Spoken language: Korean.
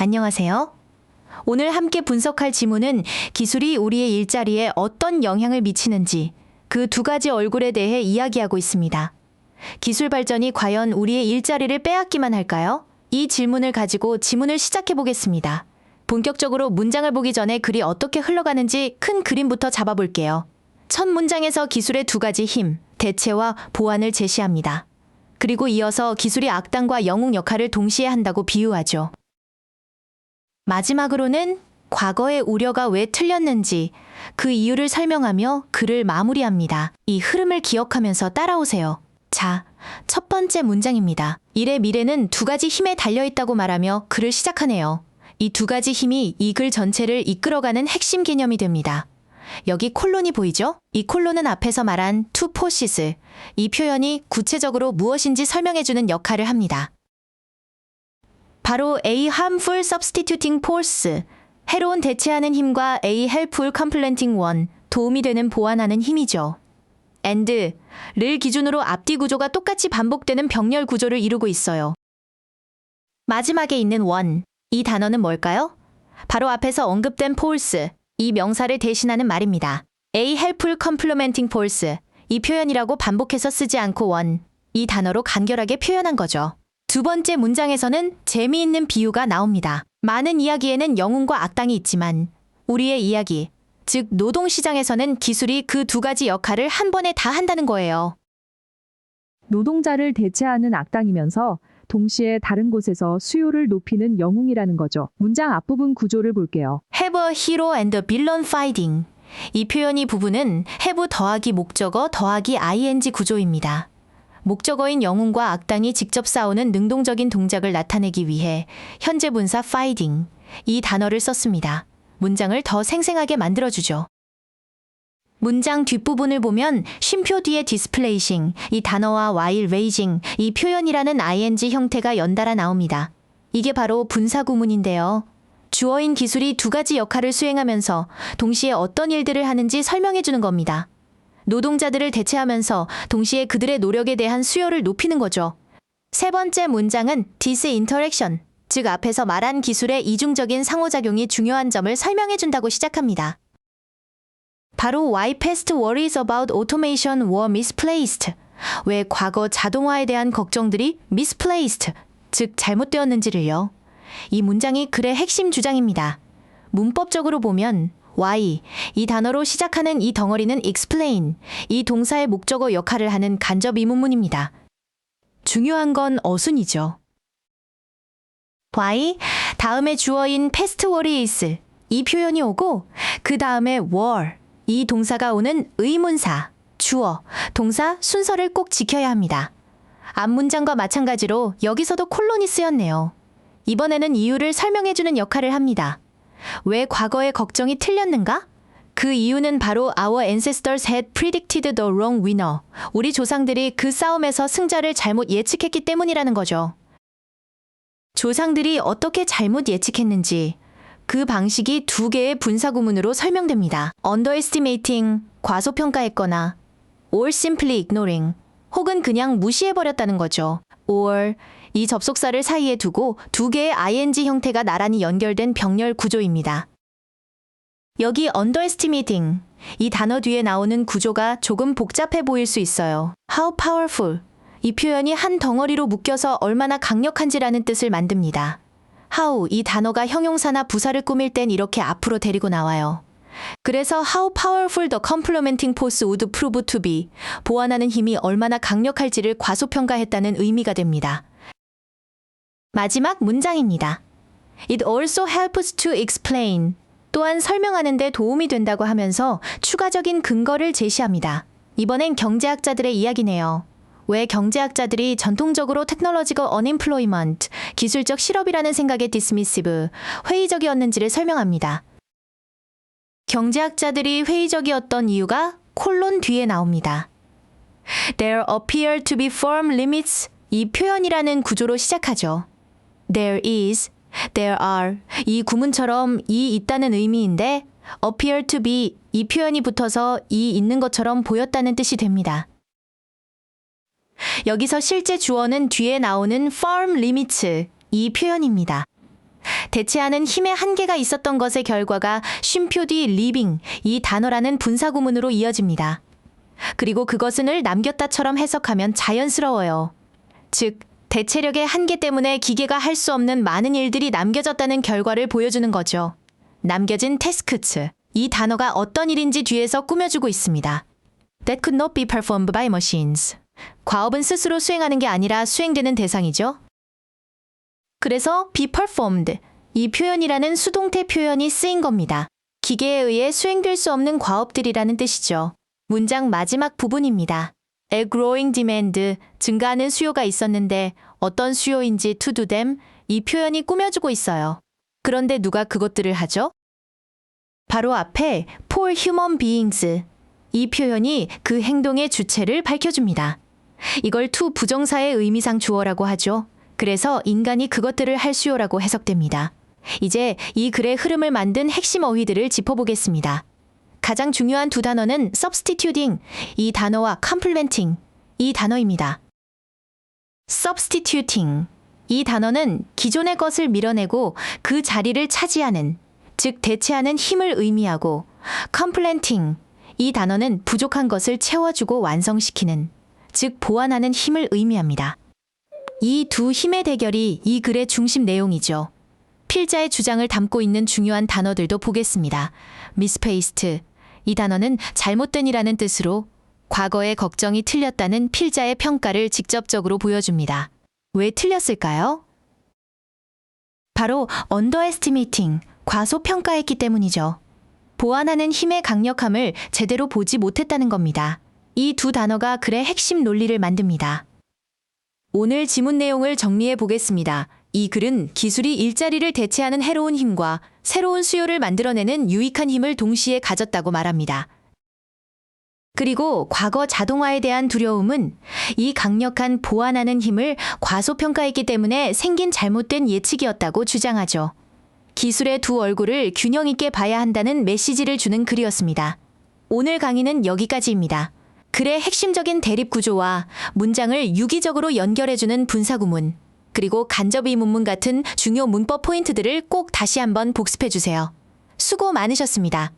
안녕하세요. 오늘 함께 분석할 지문은 기술이 우리의 일자리에 어떤 영향을 미치는지 그 두 가지 얼굴에 대해 이야기하고 있습니다. 기술 발전이 과연 우리의 일자리를 빼앗기만 할까요? 이 질문을 가지고 지문을 시작해 보겠습니다. 본격적으로 문장을 보기 전에 글이 어떻게 흘러가는지 큰 그림부터 잡아볼게요. 첫 문장에서 기술의 두 가지 힘, 대체와 보완을 제시합니다. 그리고 이어서 기술이 악당과 영웅 역할을 동시에 한다고 비유하죠. 마지막으로는 과거의 우려가 왜 틀렸는지 그 이유를 설명하며 글을 마무리합니다. 이 흐름을 기억하면서 따라오세요. 자, 첫 번째 문장입니다. 일의 미래는 두 가지 힘에 달려있다고 말하며 글을 시작하네요. 이 두 가지 힘이 이 글 전체를 이끌어가는 핵심 개념이 됩니다. 여기 콜론이 보이죠? 이 콜론은 앞에서 말한 two forces, 이 표현이 구체적으로 무엇인지 설명해주는 역할을 합니다. 바로 A harmful substituting force, 해로운 대체하는 힘과 A helpful complementing one, 도움이 되는 보완하는 힘이죠. and를 기준으로 앞뒤 구조가 똑같이 반복되는 병렬 구조를 이루고 있어요. 마지막에 있는 one, 이 단어는 뭘까요? 바로 앞에서 언급된 force, 이 명사를 대신하는 말입니다. A helpful complementing force, 이 표현이라고 반복해서 쓰지 않고 one, 이 단어로 간결하게 표현한 거죠. 두 번째 문장에서는 재미있는 비유가 나옵니다. 많은 이야기에는 영웅과 악당이 있지만 우리의 이야기, 즉 노동시장에서는 기술이 그 두 가지 역할을 한 번에 다 한다는 거예요. 노동자를 대체하는 악당이면서 동시에 다른 곳에서 수요를 높이는 영웅이라는 거죠. 문장 앞부분 구조를 볼게요. Have a hero and a villain fighting. 이 표현이 부분은 have 더하기 목적어 더하기 ing 구조입니다. 목적어인 영웅과 악당이 직접 싸우는 능동적인 동작을 나타내기 위해 현재 분사 fighting, 이 단어를 썼습니다. 문장을 더 생생하게 만들어주죠. 문장 뒷부분을 보면 쉼표 뒤에 displaying, 이 단어와 while raging, 이 표현이라는 ing 형태가 연달아 나옵니다. 이게 바로 분사 구문인데요. 주어인 기술이 두 가지 역할을 수행하면서 동시에 어떤 일들을 하는지 설명해주는 겁니다. 노동자들을 대체하면서 동시에 그들의 노력에 대한 수요를 높이는 거죠. 세 번째 문장은 this interaction, 즉 앞에서 말한 기술의 이중적인 상호작용이 중요한 점을 설명해준다고 시작합니다. 바로 why past worries about automation were misplaced, 왜 과거 자동화에 대한 걱정들이 misplaced, 즉 잘못되었는지를요. 이 문장이 글의 핵심 주장입니다. 문법적으로 보면 why, 이 단어로 시작하는 이 덩어리는 explain, 이 동사의 목적어 역할을 하는 간접 의문문입니다. 중요한 건 어순이죠. why, 다음에 주어인 past worries, 이 표현이 오고 그 다음에 were, 이 동사가 오는 의문사, 주어, 동사 순서를 꼭 지켜야 합니다. 앞문장과 마찬가지로 여기서도 콜론이 쓰였네요. 이번에는 이유를 설명해주는 역할을 합니다. 왜 과거의 걱정이 틀렸는가? 그 이유는 바로 our ancestors had predicted the wrong winner. 우리 조상들이 그 싸움에서 승자를 잘못 예측했기 때문이라는 거죠. 조상들이 어떻게 잘못 예측했는지 그 방식이 두 개의 분사구문으로 설명됩니다. underestimating, 과소평가했거나 or simply ignoring, 혹은 그냥 무시해버렸다는 거죠. or, 이 접속사를 사이에 두고 두 개의 ing 형태가 나란히 연결된 병렬 구조입니다. 여기 underestimating, 이 단어 뒤에 나오는 구조가 조금 복잡해 보일 수 있어요. how powerful, 이 표현이 한 덩어리로 묶여서 얼마나 강력한지라는 뜻을 만듭니다. how, 이 단어가 형용사나 부사를 꾸밀 땐 이렇게 앞으로 데리고 나와요. 그래서 how powerful the complementing force would prove to be, 보완하는 힘이 얼마나 강력할지를 과소평가했다는 의미가 됩니다. 마지막 문장입니다. It also helps to explain, 또한 설명하는 데 도움이 된다고 하면서 추가적인 근거를 제시합니다. 이번엔 경제학자들의 이야기네요. 왜 경제학자들이 전통적으로 technological unemployment, 기술적 실업이라는 생각에 dismissive, 회의적이었는지를 설명합니다. 경제학자들이 회의적이었던 이유가 콜론 뒤에 나옵니다. There appear to be firm limits, 이 표현이라는 구조로 시작하죠. There is, there are, 이 구문처럼 이 있다는 의미인데 appear to be, 이 표현이 붙어서 이 있는 것처럼 보였다는 뜻이 됩니다. 여기서 실제 주어는 뒤에 나오는 firm limits, 이 표현입니다. 대체하는 힘의 한계가 있었던 것의 결과가 쉼표 뒤 living, 이 단어라는 분사구문으로 이어집니다. 그리고 그것은을 남겼다처럼 해석하면 자연스러워요. 즉, 대체력의 한계 때문에 기계가 할 수 없는 많은 일들이 남겨졌다는 결과를 보여주는 거죠. 남겨진 tasks, 이 단어가 어떤 일인지 뒤에서 꾸며주고 있습니다. That could not be performed by machines. 과업은 스스로 수행하는 게 아니라 수행되는 대상이죠. 그래서 be performed, 이 표현이라는 수동태 표현이 쓰인 겁니다. 기계에 의해 수행될 수 없는 과업들이라는 뜻이죠. 문장 마지막 부분입니다. A growing demand, 증가하는 수요가 있었는데 어떤 수요인지 to do them, 이 표현이 꾸며주고 있어요. 그런데 누가 그것들을 하죠? 바로 앞에 for human beings, 이 표현이 그 행동의 주체를 밝혀줍니다. 이걸 to 부정사의 의미상 주어라고 하죠. 그래서 인간이 그것들을 할 수요라고 해석됩니다. 이제 이 글의 흐름을 만든 핵심 어휘들을 짚어보겠습니다. 가장 중요한 두 단어는 substituting, 이 단어와 complementing, 이 단어입니다. substituting, 이 단어는 기존의 것을 밀어내고 그 자리를 차지하는, 즉 대체하는 힘을 의미하고, complementing, 이 단어는 부족한 것을 채워주고 완성시키는, 즉 보완하는 힘을 의미합니다. 이 두 힘의 대결이 이 글의 중심 내용이죠. 필자의 주장을 담고 있는 중요한 단어들도 보겠습니다. misplaced, 이 단어는 잘못된이라는 뜻으로 과거의 걱정이 틀렸다는 필자의 평가를 직접적으로 보여줍니다. 왜 틀렸을까요? 바로 underestimating, 과소평가했기 때문이죠. 보완하는 힘의 강력함을 제대로 보지 못했다는 겁니다. 이 두 단어가 글의 핵심 논리를 만듭니다. 오늘 지문 내용을 정리해 보겠습니다. 이 글은 기술이 일자리를 대체하는 해로운 힘과 새로운 수요를 만들어내는 유익한 힘을 동시에 가졌다고 말합니다. 그리고 과거 자동화에 대한 두려움은 이 강력한 보완하는 힘을 과소평가했기 때문에 생긴 잘못된 예측이었다고 주장하죠. 기술의 두 얼굴을 균형 있게 봐야 한다는 메시지를 주는 글이었습니다. 오늘 강의는 여기까지입니다. 글의 핵심적인 대립 구조와 문장을 유기적으로 연결해주는 분사구문, 그리고 간접의문문 같은 중요 문법 포인트들을 꼭 다시 한번 복습해주세요. 수고 많으셨습니다.